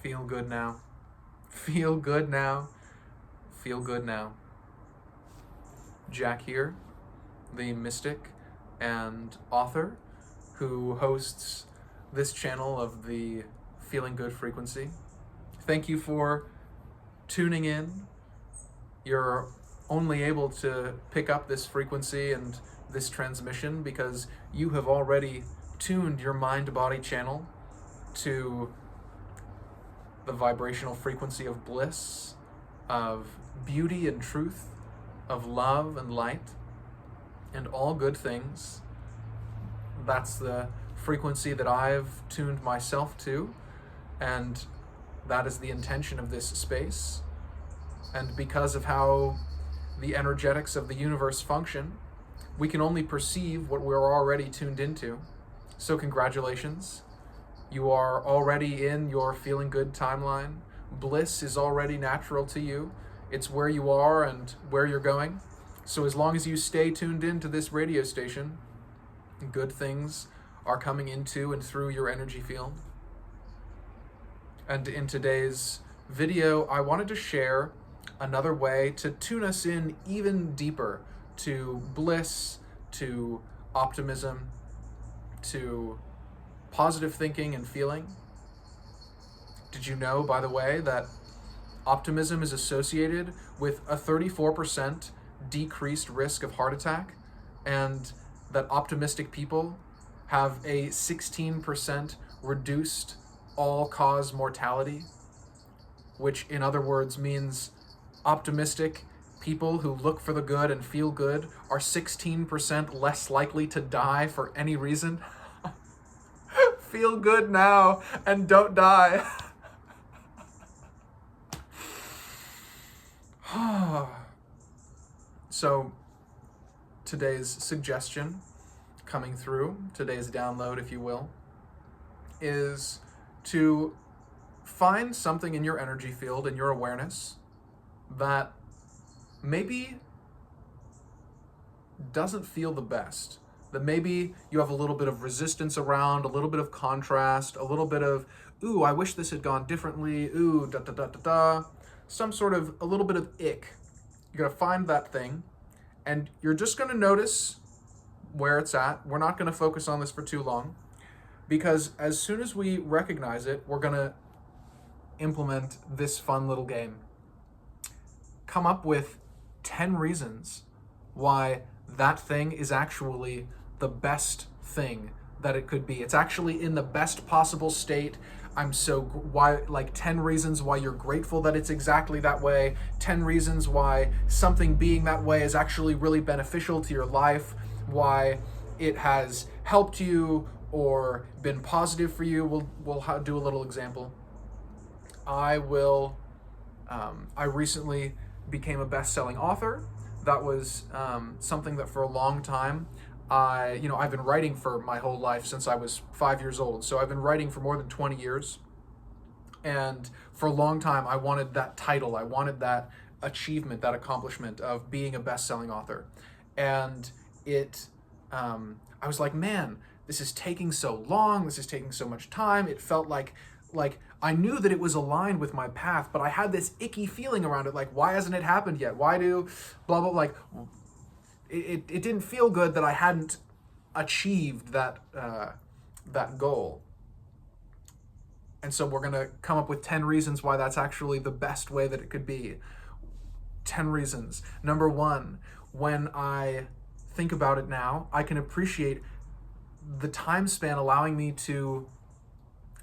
Feel good now. Feel good now. Feel good now. Jack here, the mystic and author who hosts this channel of the Feeling Good frequency. Thank you for tuning in. You're only able to pick up this frequency and this transmission because you have already tuned your mind-body channel to the vibrational frequency of bliss, of beauty and truth, of love and light, and all good things. That's the frequency that I've tuned myself to, and that is the intention of this space. And because of how the energetics of the universe function, we can only perceive what we're already tuned into. So congratulations. You are already in your feeling good timeline. Bliss is already natural to you. It's where you are and where you're going. So as long as you stay tuned into this radio station, good things are coming into and through your energy field. And in today's video, I wanted to share another way to tune us in even deeper to bliss, to optimism, to positive thinking and feeling. Did you know, by the way, that optimism is associated with a 34% decreased risk of heart attack, and that optimistic people have a 16% reduced all-cause mortality, which in other words means optimistic people who look for the good and feel good are 16% less likely to die for any reason? Feel good now and don't die. So today's suggestion coming through, today's download, if you will, is to find something in your energy field, in your awareness, that maybe doesn't feel the best. That maybe you have a little bit of resistance around, a little bit of contrast, a little bit of, ooh, I wish this had gone differently, ooh, da da da da da, some sort of, a little bit of ick. You're gonna find that thing, and you're just gonna notice where it's at. We're not gonna focus on this for too long, because as soon as we recognize it, we're gonna implement this fun little game. Come up with 10 reasons why that thing is actually the best thing that it could be. It's actually in the best possible state. Like 10 reasons why you're grateful that it's exactly that way. 10 reasons why something being that way is actually really beneficial to your life, why it has helped you or been positive for you. We'll do a little example. I recently became a best-selling author. That was something that for a long time, I've been writing for my whole life since I was 5 years old. So I've been writing for more than 20 years. And for a long time, I wanted that title. I wanted that achievement, that accomplishment of being a best-selling author. And I was like, man, this is taking so long. This is taking so much time. It felt like I knew that it was aligned with my path, but I had this icky feeling around it. Like, why hasn't it happened yet? Why do blah, blah, like, it didn't feel good that I hadn't achieved that goal. And so we're gonna come up with 10 reasons why that's actually the best way that it could be. 10 reasons. Number 1, when I think about it now, I can appreciate the time span allowing me to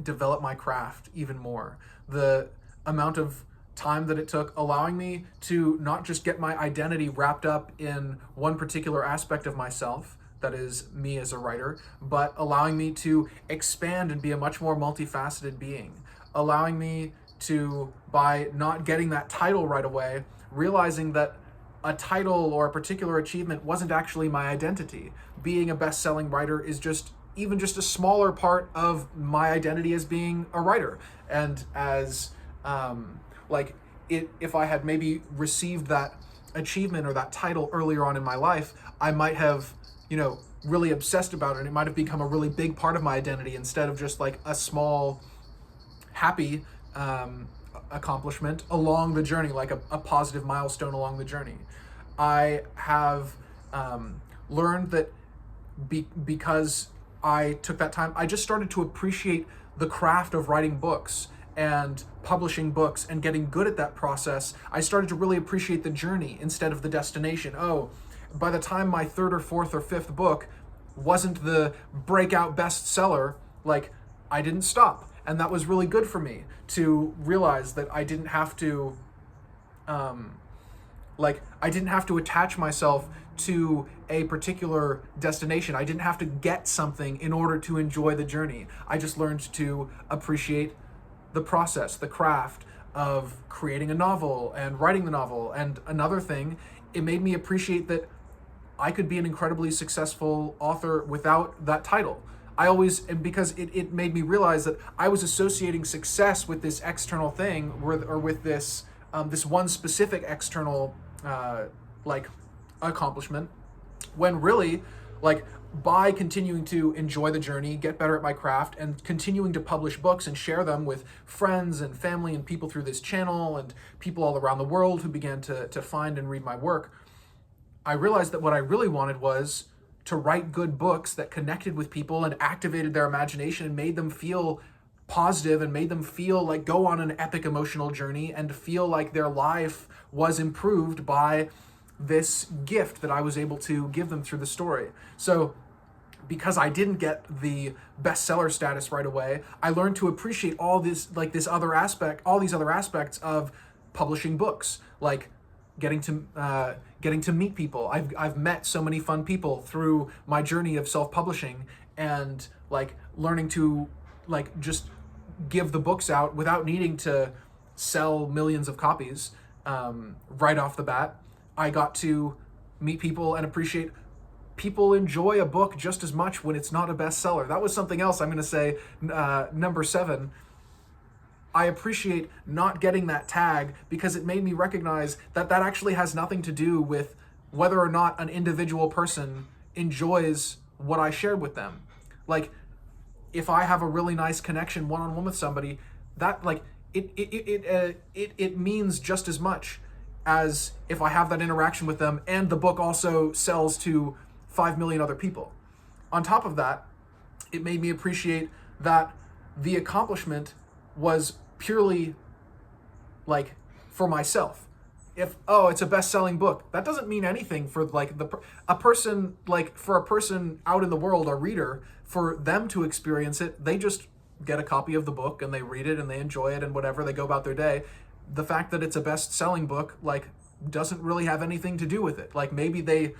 develop my craft even more. The amount of time that it took allowing me to not just get my identity wrapped up in one particular aspect of myself, that is me as a writer, but allowing me to expand and be a much more multifaceted being. Allowing me to, by not getting that title right away, realizing that a title or a particular achievement wasn't actually my identity. Being a best-selling writer is just a smaller part of my identity as being a writer. And as if I had maybe received that achievement or that title earlier on in my life, I might have, really obsessed about it, and it might have become a really big part of my identity instead of just like a small, happy accomplishment along the journey, like a positive milestone along the journey. I have learned that because I took that time, I just started to appreciate the craft of writing books and publishing books and getting good at that process. I started to really appreciate the journey instead of the destination. Oh, by the time my third or fourth or fifth book wasn't the breakout bestseller, like, I didn't stop. And that was really good for me to realize that I didn't have to I didn't have to attach myself to a particular destination. I didn't have to get something in order to enjoy the journey. I just learned to appreciate the process, the craft of creating a novel and writing the novel. And another thing, it made me appreciate that I could be an incredibly successful author without that title. Because it made me realize that I was associating success with this external thing, or with this this one specific external accomplishment, when really, like, by continuing to enjoy the journey, get better at my craft, and continuing to publish books and share them with friends and family and people through this channel and people all around the world who began to find and read my work, I realized that what I really wanted was to write good books that connected with people and activated their imagination and made them feel positive and made them feel like go on an epic emotional journey and feel like their life was improved by this gift that I was able to give them through the story. So because I didn't get the bestseller status right away, I learned to appreciate all these other aspects of publishing books, like getting to meet people. I've met so many fun people through my journey of self-publishing, and like learning to like just give the books out without needing to sell millions of copies right off the bat. I got to meet people and appreciate people enjoy a book just as much when it's not a bestseller. That was something else I'm going to say. Number 7, I appreciate not getting that tag because it made me recognize that that actually has nothing to do with whether or not an individual person enjoys what I shared with them. Like, if I have a really nice connection one-on-one with somebody, that like it means just as much as if I have that interaction with them and the book also sells to 5 million other people. On top of that, it made me appreciate that the accomplishment was purely like for myself. If it's a best-selling book, that doesn't mean anything for like a person out in the world, a reader, for them to experience it. They just get a copy of the book and they read it and they enjoy it and whatever, they go about their day. The fact that it's a best-selling book like doesn't really have anything to do with it. Like, maybe they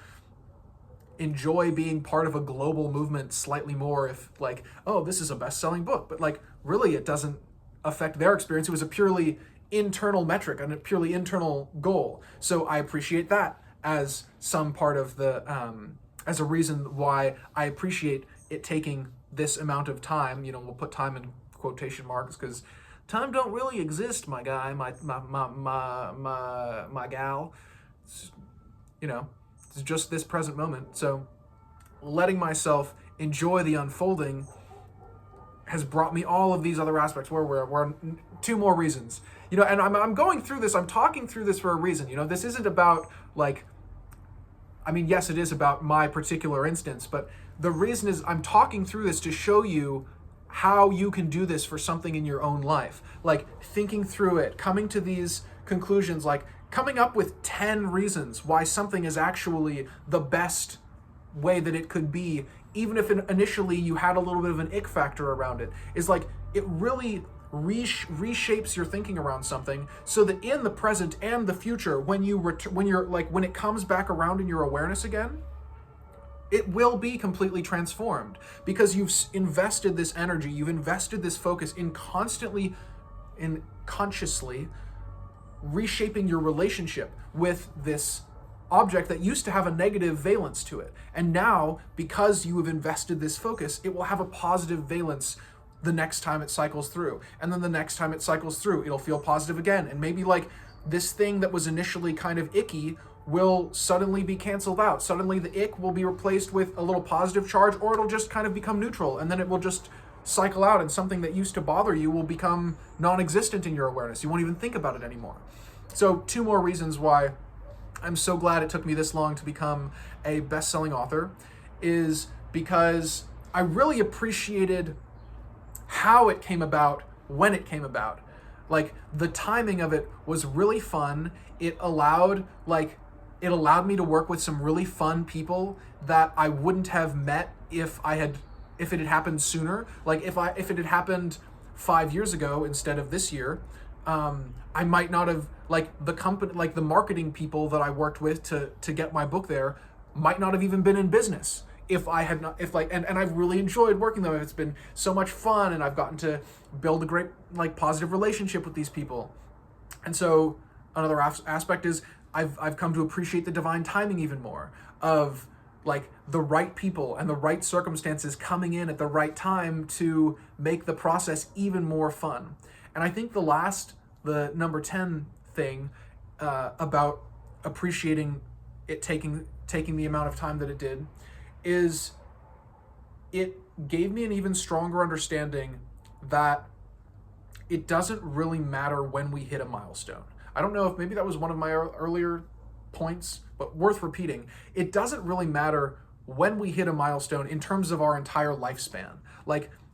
enjoy being part of a global movement slightly more if like, oh, this is a best-selling book, but like really it doesn't affect their experience. It was a purely internal metric and a purely internal goal. So I appreciate that as some part of the as a reason why I appreciate it taking this amount of time. You know, we'll put time in quotation marks because time don't really exist, my guy, my gal. It's, it's just this present moment. So letting myself enjoy the unfolding has brought me all of these other aspects. We're 2 more reasons. And I'm going through this, I'm talking through this for a reason. This isn't about yes, it is about my particular instance, but the reason is I'm talking through this to show you how you can do this for something in your own life. Like, thinking through it, coming to these conclusions, like coming up with 10 reasons why something is actually the best way that it could be, even if initially you had a little bit of an ick factor around it, is like, it really reshapes your thinking around something so that in the present and the future, when it comes back around in your awareness again, it will be completely transformed because you've invested this energy, you've invested this focus in constantly and consciously reshaping your relationship with this object that used to have a negative valence to it. And now, because you have invested this focus, it will have a positive valence the next time it cycles through. And then the next time it cycles through, it'll feel positive again. And maybe like this thing that was initially kind of icky will suddenly be canceled out. Suddenly the ick will be replaced with a little positive charge, or it'll just kind of become neutral, and then it will just cycle out, and something that used to bother you will become non-existent in your awareness. You won't even think about it anymore. So 2 more reasons why I'm so glad it took me this long to become a best-selling author is because I really appreciated how it came about, when it came about. Like, the timing of it was really fun. It allowed me to work with some really fun people that I wouldn't have met if it had happened sooner. Like, if it had happened 5 years ago instead of this year, I might not have, the company, the marketing people that I worked with to get my book there might not have even been in business if I had not, and I've really enjoyed working with them. It's been so much fun, and I've gotten to build a great, positive relationship with these people. And so another aspect is I've come to appreciate the divine timing even more, of the right people and the right circumstances coming in at the right time to make the process even more fun. And I think the number 10 thing about appreciating it taking the amount of time that it did is it gave me an even stronger understanding that it doesn't really matter when we hit a milestone. I don't know if maybe that was one of my earlier points, but worth repeating. It doesn't really matter when we hit a milestone in terms of our entire lifespan.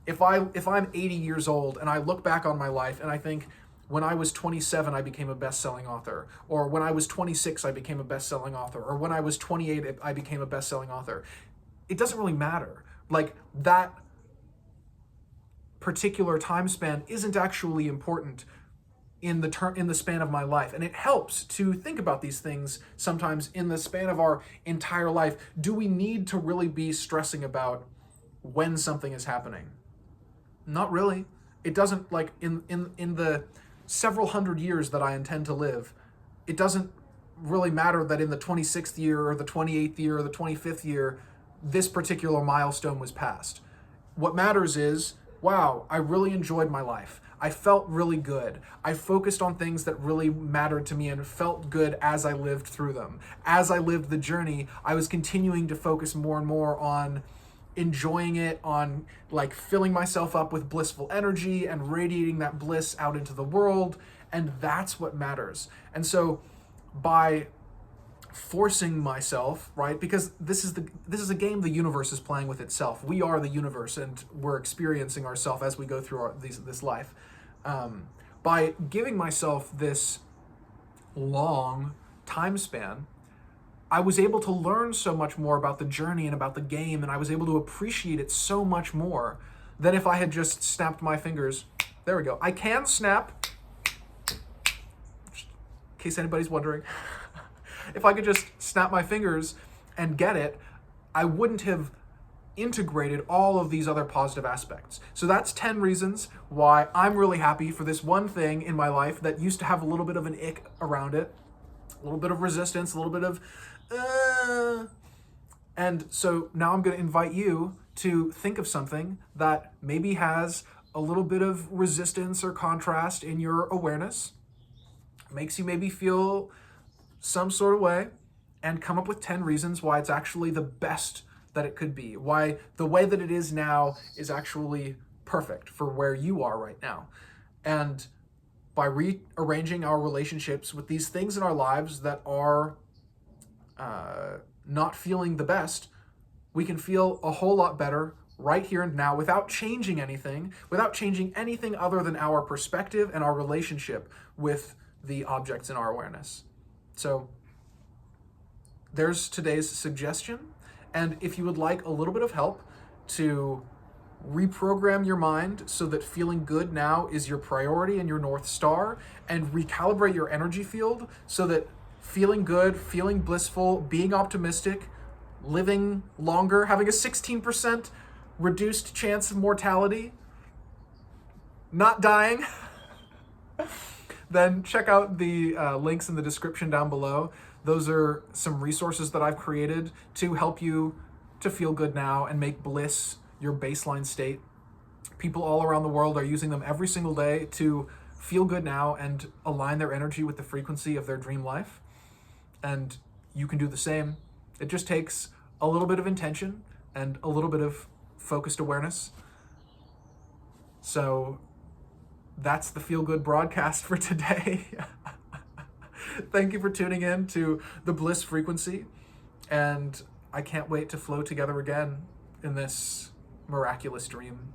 If I'm 80 years old and I look back on my life and I think, when I was 27, I became a best-selling author, or when I was 26, I became a best-selling author, or when I was 28, I became a best-selling author. It doesn't really matter. That particular time span isn't actually important in the span of my life. And it helps to think about these things sometimes in the span of our entire life. Do we need to really be stressing about when something is happening? Not really. It doesn't, in the several hundred years that I intend to live, it doesn't really matter that in the 26th year or the 28th year or the 25th year, this particular milestone was passed. What matters is, wow, I really enjoyed my life. I felt really good. I focused on things that really mattered to me and felt good as I lived through them. As I lived the journey, I was continuing to focus more and more on enjoying it, on filling myself up with blissful energy and radiating that bliss out into the world. And that's what matters. And so by forcing myself, right, because this is a game the universe is playing with itself. We are the universe, and we're experiencing ourselves as we go through this life. By giving myself this long time span, I was able to learn so much more about the journey and about the game, and I was able to appreciate it so much more than if I had just snapped my fingers. There we go. I can snap, in case anybody's wondering. If I could just snap my fingers and get it, I wouldn't have integrated all of these other positive aspects. So that's 10 reasons why I'm really happy for this one thing in my life that used to have a little bit of an ick around it, a little bit of resistance, a little bit of and so now I'm going to invite you to think of something that maybe has a little bit of resistance or contrast in your awareness, makes you maybe feel some sort of way, and come up with 10 reasons why it's actually the best that it could be, why the way that it is now is actually perfect for where you are right now. And by rearranging our relationships with these things in our lives that are not feeling the best, we can feel a whole lot better right here and now without changing anything other than our perspective and our relationship with the objects in our awareness. So there's today's suggestion. And if you would like a little bit of help to reprogram your mind so that feeling good now is your priority and your North Star, and recalibrate your energy field so that feeling good, feeling blissful, being optimistic, living longer, having a 16% reduced chance of mortality, not dying, then check out the links in the description down below. Those are some resources that I've created to help you to feel good now and make bliss your baseline state. People all around the world are using them every single day to feel good now and align their energy with the frequency of their dream life. And you can do the same. It just takes a little bit of intention and a little bit of focused awareness. So that's the Feel Good broadcast for today. Thank you for tuning in to the Bliss Frequency, and I can't wait to flow together again in this miraculous dream.